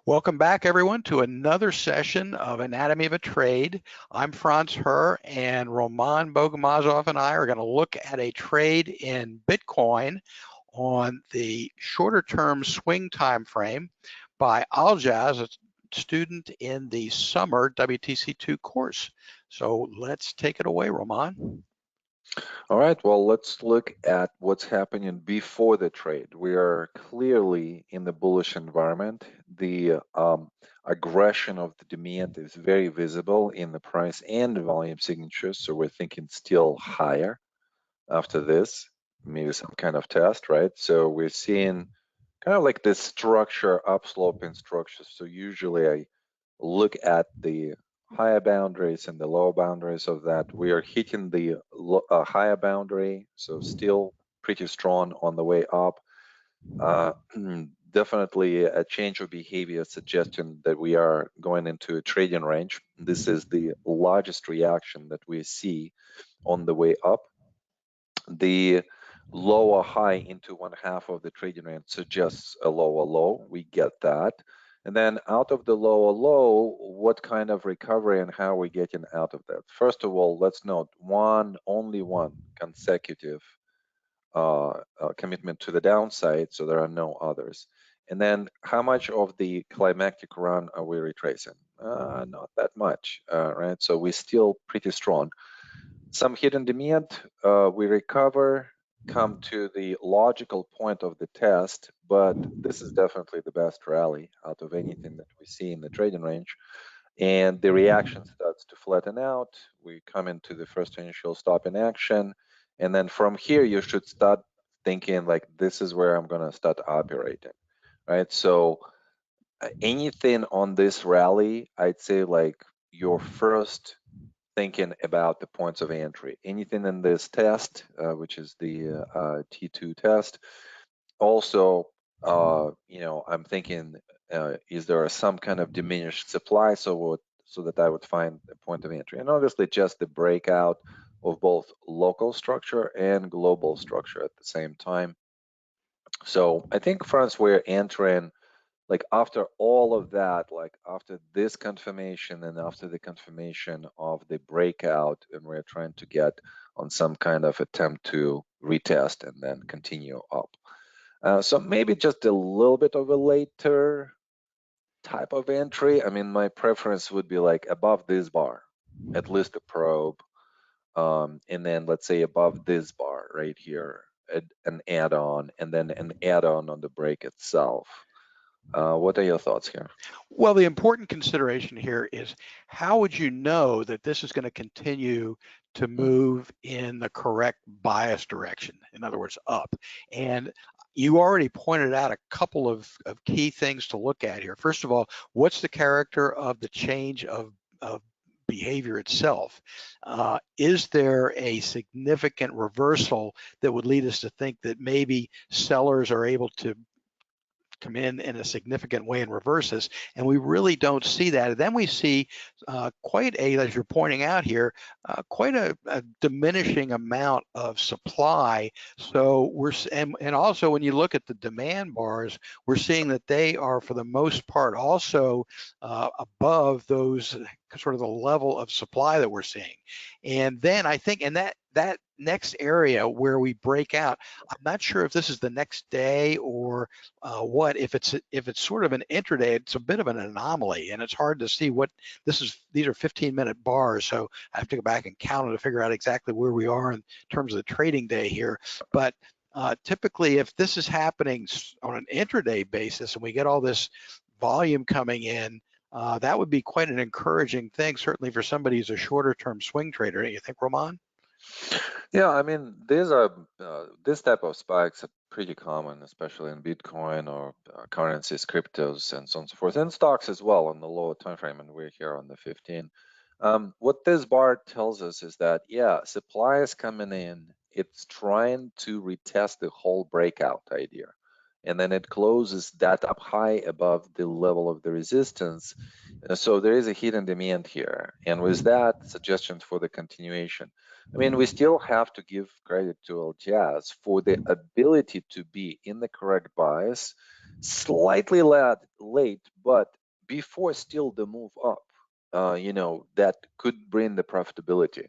Welcome back, everyone, to another session of Anatomy of a Trade. I'm Franz Herr, and Roman Bogomazov and I are going to look at a trade in Bitcoin on the shorter-term swing time frame by Aljaz, a student in the summer WTC2 course. So let's take it away, Roman. All right, well, let's look at what's happening before the trade. We are clearly in the bullish environment. The aggression of the demand is very visible in the price and the volume signatures, so we're thinking still higher after this, maybe some kind of test, right? So we're seeing kind of like this structure, upsloping structure. So usually I look at the higher boundaries and the lower boundaries of that. We are hitting the higher boundary, so still pretty strong on the way up. Definitely a change of behavior suggesting that we are going into a trading range. This is the largest reaction that we see on the way up. The lower high into one half of the trading range suggests a lower low. We get that. And then out of the lower low, what kind of recovery and how are we getting out of that? First of all, let's note only one consecutive commitment to the downside, so there are no others. And then how much of the climactic run are we retracing? Not that much, right? So we're still pretty strong. Some hidden demand, we recover, come to the logical point of the test, but this is definitely the best rally out of anything that we see in the trading range. And the reaction starts to flatten out. We come into the first initial stop in action. And then from here, you should start thinking like, this is where I'm going to start operating, right? So anything on this rally, I'd say like your first thinking about the points of entry. Anything in this test, which is the T2 test. Also, I'm thinking, is there some kind of diminished supply so that I would find a point of entry? And obviously, just the breakout of both local structure and global structure at the same time. So I think, Franz, we're entering like after all of that, like after this confirmation and after the confirmation of the breakout, and we're trying to get on some kind of attempt to retest and then continue up. So maybe just a little bit of a later type of entry. I mean, my preference would be like above this bar, at least a probe, and then let's say above this bar right here, an add-on, and then an add-on on the break itself. What are your thoughts here? Well, the important consideration here is how would you know that this is going to continue to move in the correct bias direction? In other words, up. And you already pointed out a couple of key things to look at here. First of all, what's the character of the change of behavior itself? Is there a significant reversal that would lead us to think that maybe sellers are able to come in a significant way and reverse this, and we really don't see that. And then we see quite a, as you're pointing out here, quite a diminishing amount of supply. So and also when you look at the demand bars, we're seeing that they are for the most part also above those sort of the level of supply that we're seeing. And then I think, and that next area where we break out, I'm not sure if this is the next day or what. If it's sort of an intraday, it's a bit of an anomaly, and it's hard to see what this is. These are 15-minute bars, so I have to go back and count it to figure out exactly where we are in terms of the trading day here. But typically, if this is happening on an intraday basis and we get all this volume coming in, that would be quite an encouraging thing, certainly for somebody who's a shorter-term swing trader. Don't you think, Roman? Yeah, I mean, these are this type of spikes are pretty common, especially in Bitcoin or currencies, cryptos, and so on and so forth, and stocks as well on the lower time frame. And we're here on the 15. What this bar tells us is that, yeah, supply is coming in. It's trying to retest the whole breakout idea, and then it closes that up high above the level of the resistance. So there is a hidden demand here, and with that, suggestions for the continuation. I mean, we still have to give credit to Aljaz for the ability to be in the correct bias, slightly late, but before still the move up, that could bring the profitability.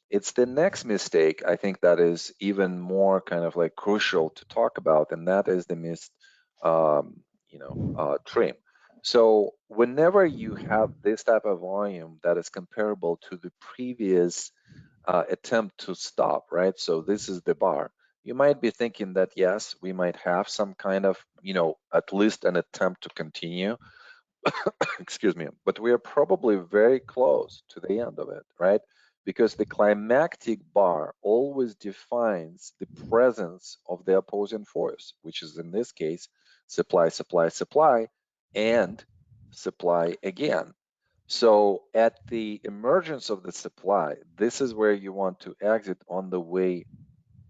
It's the next mistake, I think, that is even more kind of like crucial to talk about, and that is the missed, trim. So whenever you have this type of volume that is comparable to the previous attempt to stop, right? So this is the bar. You might be thinking that, yes, we might have some kind of, at least an attempt to continue, excuse me, but we are probably very close to the end of it, right? Because the climactic bar always defines the presence of the opposing force, which is in this case, supply, supply, supply, and supply again. So at the emergence of the supply, this is where you want to exit on the way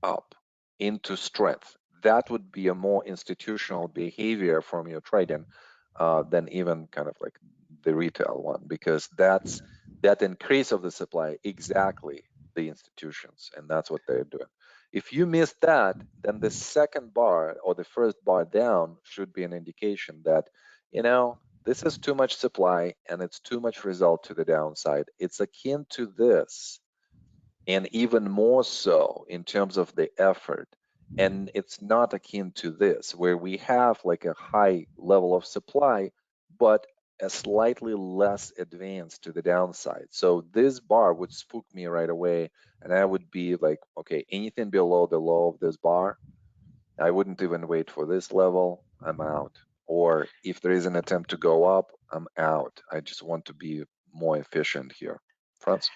up into strength. That would be a more institutional behavior from your trading than even kind of like the retail one, because that's that increase of the supply exactly the institutions, and that's what they're doing. If you miss that, then the second bar or the first bar down should be an indication that, this is too much supply and it's too much result to the downside. It's akin to this, and even more so in terms of the effort. And it's not akin to this, where we have like a high level of supply, but a slightly less advanced to the downside. So this bar would spook me right away, and I would be like, okay, anything below the low of this bar, I wouldn't even wait for this level, I'm out. Or if there is an attempt to go up, I'm out. I just want to be more efficient here. Franz?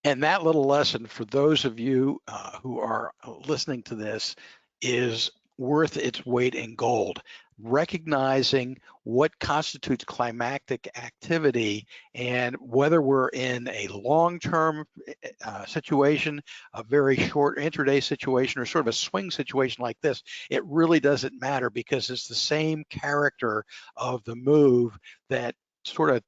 And that little lesson for those of you who are listening to this is worth its weight in gold. Recognizing what constitutes climactic activity and whether we're in a long-term situation, a very short intraday situation, or sort of a swing situation like this, it really doesn't matter because it's the same character of the move that sort of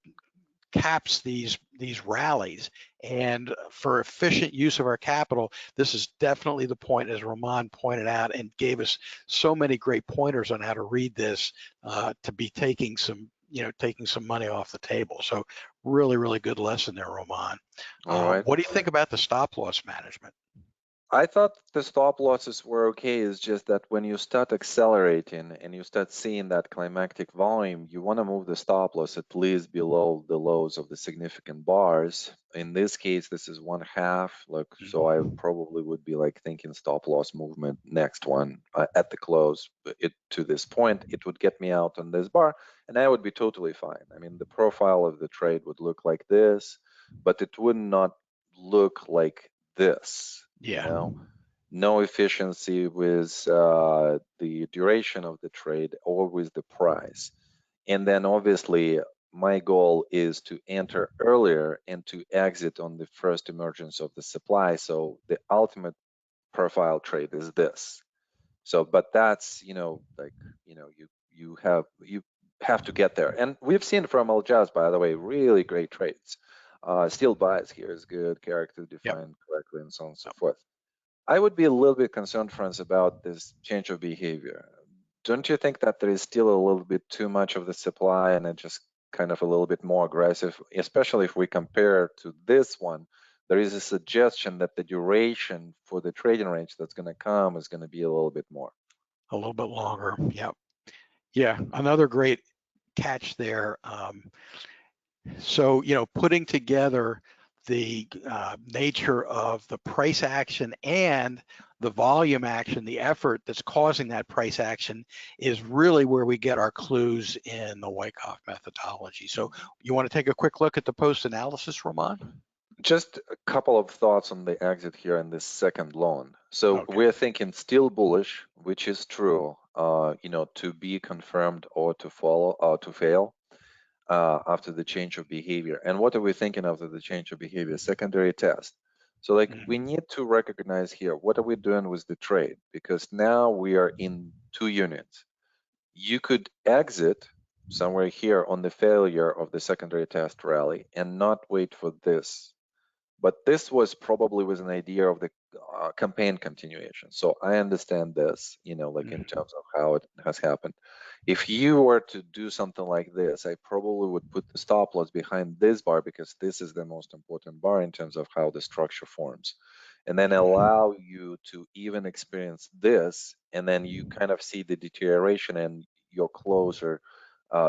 caps these rallies. And for efficient use of our capital, this is definitely the point, as Roman pointed out, and gave us so many great pointers on how to read this to be taking some money off the table. So really, really good lesson there, Roman. All right. What do you think about the stop loss management? I thought the stop losses were okay. It's just that when you start accelerating and you start seeing that climactic volume, you want to move the stop loss at least below the lows of the significant bars. In this case, this is 1/2. Look, so I probably would be like thinking stop loss movement next one at the close. To this point, it would get me out on this bar, and I would be totally fine. I mean, the profile of the trade would look like this, but it would not look like this. Yeah. No efficiency with the duration of the trade or with the price. And then obviously my goal is to enter earlier and to exit on the first emergence of the supply. So the ultimate profile trade is this. So, but that's, you have to get there. And we've seen from Aljaz, by the way, really great trades. Still bias here is good, character defined correctly, and so on and so forth. I would be a little bit concerned, Franz, about this change of behavior. Don't you think that there is still a little bit too much of the supply and it just kind of a little bit more aggressive, especially if we compare to this one? There is a suggestion that the duration for the trading range that's going to come is going to be a little bit more. A little bit longer. Yeah. Another great catch there. So, putting together the nature of the price action and the volume action, the effort that's causing that price action is really where we get our clues in the Wyckoff methodology. So you want to take a quick look at the post analysis, Roman? Just a couple of thoughts on the exit here in this second loan. So Okay. we're thinking still bullish, which is true, to be confirmed or to follow or to fail. After the change of behavior. And what are we thinking after the change of behavior? Secondary test. So we need to recognize here, what are we doing with the trade? Because now we are in 2 units. You could exit somewhere here on the failure of the secondary test rally and not wait for this but this was probably with an idea of the campaign continuation. So I understand this, like in terms of how it has happened. If you were to do something like this, I probably would put the stop loss behind this bar, because this is the most important bar in terms of how the structure forms, and then allow you to even experience this, and then you kind of see the deterioration, and your closer,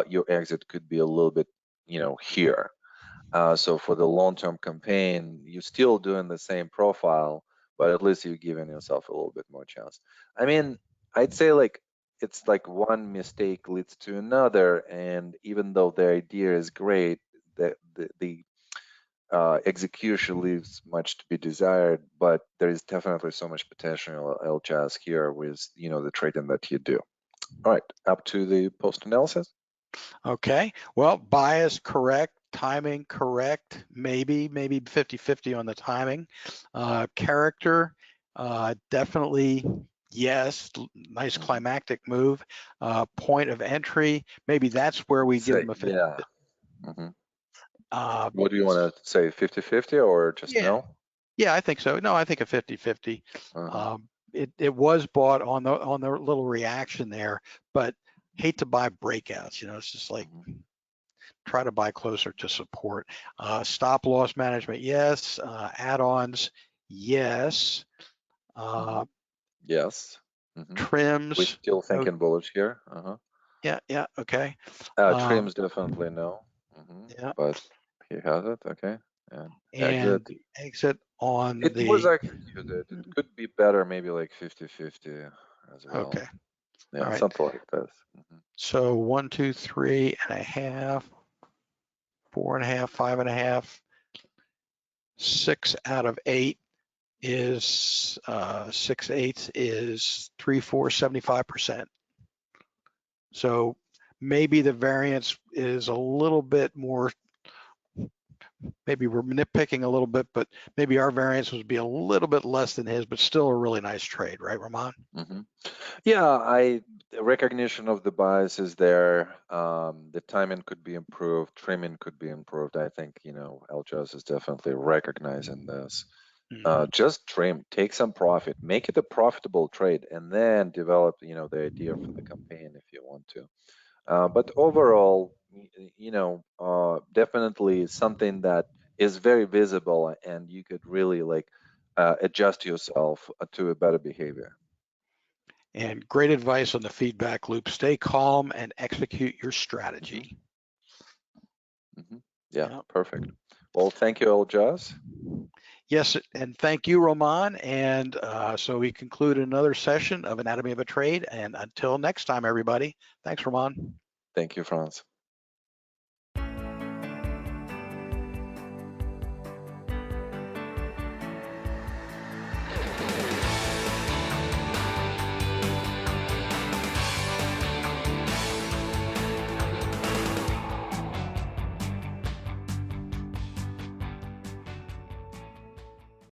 your exit could be a little bit, here. So for the long-term campaign, you're still doing the same profile, but at least you're giving yourself a little bit more chance. I mean, I'd say like it's like one mistake leads to another, and even though the idea is great, the execution leaves much to be desired. But there is definitely so much potential, LJAS, here with the trading that you do. All right, up to the post analysis. Okay, well, bias correct, timing correct, maybe 50-50 on the timing. Character, definitely yes, nice climactic move. Point of entry, maybe that's where we give them a 50. Yeah. What do you want to say, 50-50 or just no? Yeah, I think so. No, I think a 50-50. It was bought on the little reaction there, but hate to buy breakouts. It's just like try to buy closer to support. Stop loss management, yes. Add-ons, yes. Yes. Trims. We're still thinking bullish here. Yeah, okay. Trims definitely no. Yeah. But he has it, okay. And exit on it was executed. It could be better, maybe like 50-50 as well. Okay. Yeah, right. something like this. So 1, 2, 3.5, 4.5, 5.5, 6 out of 8 is 6/8 is 3, 4, 75%. So maybe the variance is a little bit more, maybe we're nitpicking a little bit, but maybe our variance would be a little bit less than his, but still a really nice trade, right, Roman? Yeah, recognition of the bias is there. The timing could be improved, trimming could be improved. I think, LJAS is definitely recognizing this. Just trim, take some profit, make it a profitable trade, and then develop, the idea for the campaign if you want to. But overall, definitely something that is very visible, and you could really adjust yourself to a better behavior. And great advice on the feedback loop. Stay calm and execute your strategy. Yeah, perfect. Well, thank you, LJAS. Yes, and thank you, Roman. And so we conclude another session of Anatomy of a Trade. And until next time, everybody, thanks, Roman. Thank you, Franz.